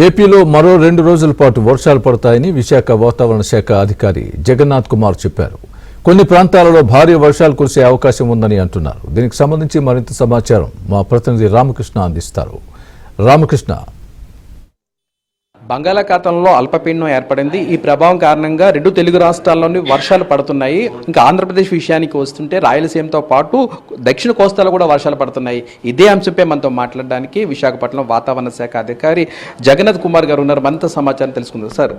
ఏపీలో మరో 2 రోజుల పాటు వర్షాలు పడతాయని విశాఖ వాతావరణ శాఖ అధికారి జగన్నాథ్ కుమార్ చెప్పారు. కొన్ని ప్రాంతాలలో భారీ వర్షాలు కురిసే అవకాశం ఉందని అంటున్నారు. దీనికి సంబంధించి మరింత సమాచారం మా ప్రతినిధి రామకృష్ణ అందిస్తారు. రామకృష్ణ, బంగాళాఖాతంలో అల్పపీడనం ఏర్పడింది. ఈ ప్రభావం కారణంగా 2 తెలుగు రాష్ట్రాల్లోని వర్షాలు పడుతున్నాయి. ఇంకా ఆంధ్రప్రదేశ్ విషయానికి వస్తుంటే రాయలసీమతో పాటు దక్షిణ కోస్తాలో కూడా వర్షాలు పడుతున్నాయి. ఇదే అంశంపై మనతో మాట్లాడడానికి విశాఖపట్నం వాతావరణ శాఖ అధికారి జగన్నాథ్ కుమార్ గారు ఉన్నారు. మరింత సమాచారం తెలుసుకుందాం. సార్,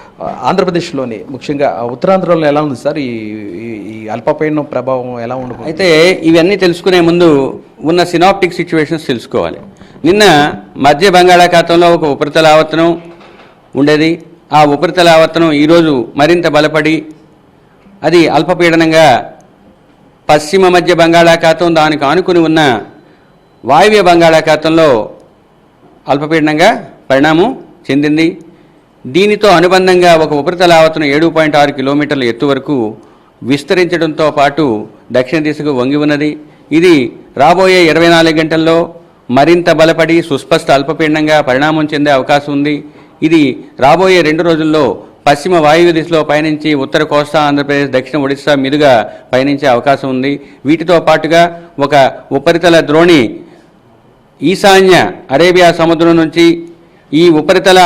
ఆంధ్రప్రదేశ్లోని ముఖ్యంగా ఉత్తరాంధ్రలో ఎలా ఉంది సార్ ఈ అల్పపీడనం ప్రభావం ఎలా ఉంది? అయితే ఇవన్నీ తెలుసుకునే ముందు ఉన్న సినాప్టిక్ సిచ్యువేషన్స్ తెలుసుకోవాలి. నిన్న మధ్య బంగాళాఖాతంలో ఒక ఉపరితల ఆవర్తనం ఉండేది. ఆ ఉపరితల ఆవర్తనం ఈరోజు మరింత బలపడి అది అల్పపీడనంగా పశ్చిమ మధ్య బంగాళాఖాతం దానికి ఆనుకుని ఉన్న వాయువ్య బంగాళాఖాతంలో అల్పపీడనంగా పరిణామం చెందింది. దీనితో అనుబంధంగా ఒక ఉపరితల ఆవర్తనం 7.6 కిలోమీటర్ల ఎత్తు వరకు విస్తరించడంతో పాటు దక్షిణ దిశకు వంగి ఉన్నది. ఇది రాబోయే 24 గంటల్లో మరింత బలపడి సుస్పష్ట అల్పపీడనంగా పరిణామం చెందే అవకాశం ఉంది. ఇది రాబోయే 2 రోజుల్లో పశ్చిమ వాయువ్య దిశలో పయనించి ఉత్తర కోస్తా ఆంధ్రప్రదేశ్, దక్షిణ ఒడిశా మీదుగా పయనించే అవకాశం ఉంది. వీటితో పాటుగా ఒక ఉపరితల ద్రోణి ఈశాన్య అరేబియా సముద్రం నుంచి ఈ ఉపరితల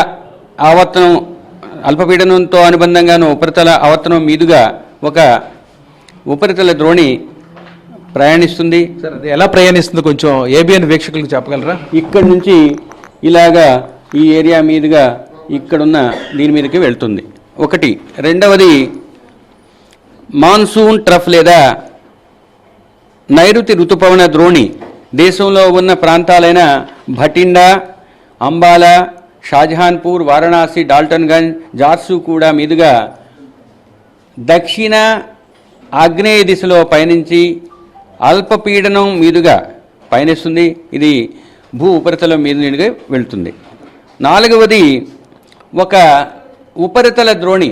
ఆవర్తనం అల్పపీడనంతో అనుబంధంగాను ఉపరితల ఆవర్తనం మీదుగా ఒక ఉపరితల ద్రోణి ప్రయాణిస్తుంది. సార్, అది ఎలా ప్రయాణిస్తుంది కొంచెం ఏబిఎన్ వీక్షకులకు చెప్పగలరా? ఇక్కడి నుంచి ఇలాగా ఈ ఏరియా మీదుగా ఇక్కడున్న దీని మీదకి వెళ్తుంది. ఒకటి. రెండవది, మాన్సూన్ ట్రఫ్ లేదా నైరుతి ఋతుపవన ద్రోణి దేశంలో ఉన్న ప్రాంతాలైన భటిండా, అంబాలా, షాజహాన్పూర్, వారణాసి, డాల్టన్గంజ్, జార్సుగూడ మీదుగా దక్షిణ ఆగ్నేయ దిశలో పయనించి అల్పపీడనం మీదుగా పయనిస్తుంది. ఇది భూ ఉపరితలం మీదుగా వెళ్తుంది. 4వది, ఒక ఉపరితల ద్రోణి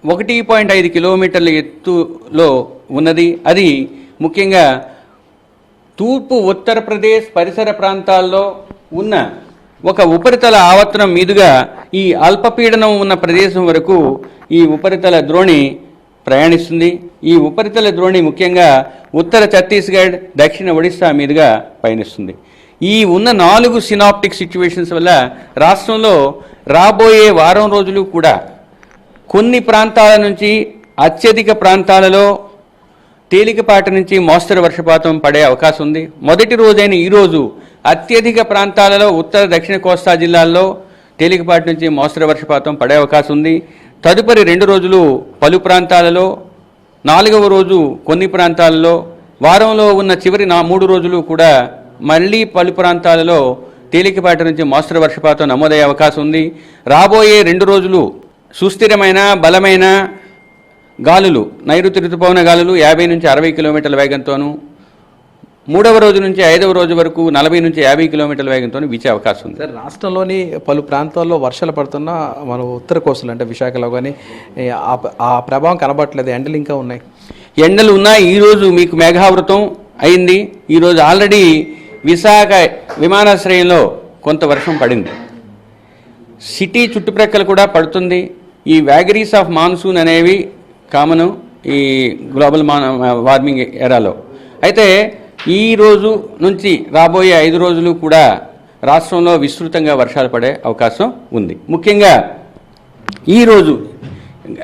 1.5 కిలోమీటర్ల ఎత్తులో ఉన్నది. అది ముఖ్యంగా తూర్పు ఉత్తరప్రదేశ్ పరిసర ప్రాంతాల్లో ఉన్న ఒక ఉపరితల ఆవర్తనం మీదుగా ఈ అల్పపీడనం ఉన్న ప్రదేశం వరకు ఈ ఉపరితల ద్రోణి ప్రయాణిస్తుంది. ఈ ఉపరితల ద్రోణి ముఖ్యంగా ఉత్తర ఛత్తీస్గఢ్, దక్షిణ ఒడిశా మీదుగా పయనిస్తుంది. ఈ ఉన్న 4 సినాప్టిక్ సిచ్యువేషన్స్ వల్ల రాష్ట్రంలో రాబోయే వారం రోజులు కూడా కొన్ని ప్రాంతాల నుంచి అత్యధిక ప్రాంతాలలో తేలికపాటి నుంచి మోస్తరు వర్షపాతం పడే అవకాశం ఉంది. మొదటి రోజైన ఈరోజు అత్యధిక ప్రాంతాలలో ఉత్తర దక్షిణ కోస్తా జిల్లాల్లో తేలికపాటి నుంచి మోస్తరు వర్షపాతం పడే అవకాశం ఉంది. తదుపరి 2 రోజులు పలు ప్రాంతాలలో, 4వ రోజు కొన్ని ప్రాంతాలలో, వారంలో ఉన్న చివరి 3 రోజులు కూడా మళ్లీ పలు ప్రాంతాలలో తేలికపాటి నుంచి మోస్తరు వర్షపాతం నమోదయ్యే అవకాశం ఉంది. రాబోయే 2 రోజులు సుస్థిరమైన బలమైన గాలులు, నైరుతి ఋతుపవన గాలులు 50 నుంచి 60 కిలోమీటర్ల వేగంతోనూ, 3వ రోజు నుంచి 5వ రోజు వరకు 40 నుంచి 50 కిలోమీటర్ల వేగంతో వీచే అవకాశం ఉంది. సార్, రాష్ట్రంలోని పలు ప్రాంతాల్లో వర్షాలు పడుతున్నా మన ఉత్తర కోస్తలు అంటే విశాఖలో కానీ ఆ ప్రభావం కనబడట్లేదు. ఎండలు ఇంకా ఉన్నాయి. ఎండలు ఉన్నాయి. ఈరోజు మీకు మేఘావృతం అయింది. ఈరోజు ఆల్రెడీ విశాఖ విమానాశ్రయంలో కొంత వర్షం పడింది. సిటీ చుట్టుప్రక్కల కూడా పడుతుంది. ఈ వ్యాగరీస్ ఆఫ్ మాన్సూన్ అనేవి కామను ఈ గ్లోబల్ వార్మింగ్ ఎరాలో. అయితే ఈ రోజు నుంచి రాబోయే 5 రోజులు కూడా రాష్ట్రంలో విస్తృతంగా వర్షాలు పడే అవకాశం ఉంది. ముఖ్యంగా ఈరోజు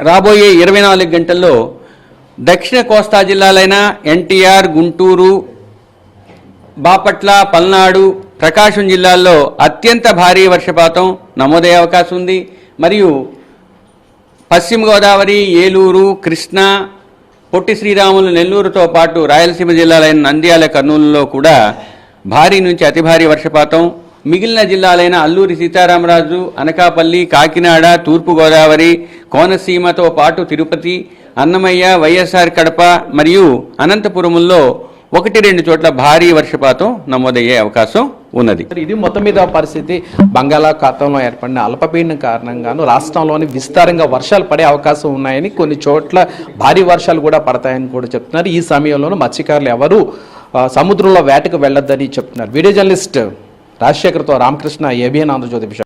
రాబోయే 24 గంటల్లో దక్షిణ కోస్తా జిల్లాలైన ఎన్టీఆర్, గుంటూరు, బాపట్ల, పల్నాడు, ప్రకాశం జిల్లాల్లో అత్యంత భారీ వర్షపాతం నమోదయ్యే అవకాశం ఉంది. మరియు పశ్చిమ గోదావరి, ఏలూరు, కృష్ణా, పొట్టి శ్రీరాములు, నెల్లూరుతో పాటు రాయలసీమ జిల్లాలైన నంద్యాల, కర్నూలులో కూడా భారీ నుంచి అతి భారీ వర్షపాతం. మిగిలిన జిల్లాలైన అల్లూరి సీతారామరాజు, అనకాపల్లి, కాకినాడ, తూర్పుగోదావరి, కోనసీమతో పాటు తిరుపతి, అన్నమయ్య, వైఎస్ఆర్ కడప మరియు అనంతపురంలో 1-2 చోట్ల భారీ వర్షపాతం నమోదయ్యే అవకాశం ఉన్నది. ఇది మొత్తం మీద పరిస్థితి. బంగాళాఖాతంలో ఏర్పడిన అల్పపీడనం కారణంగాను రాష్ట్రంలోని విస్తారంగా వర్షాలు పడే అవకాశం ఉన్నాయని, కొన్ని చోట్ల భారీ వర్షాలు కూడా పడతాయని కూడా చెప్తున్నారు. ఈ సమయంలోనూ మత్స్యకారులు ఎవరు సముద్రంలో వేటకు వెళ్లొద్దని చెప్తున్నారు. వీడియో జర్నలిస్ట్ రాజశేఖర్తో రామకృష్ణ, ఏబిఎన్ ఆంధ్రజ్యోతి విశాఖ.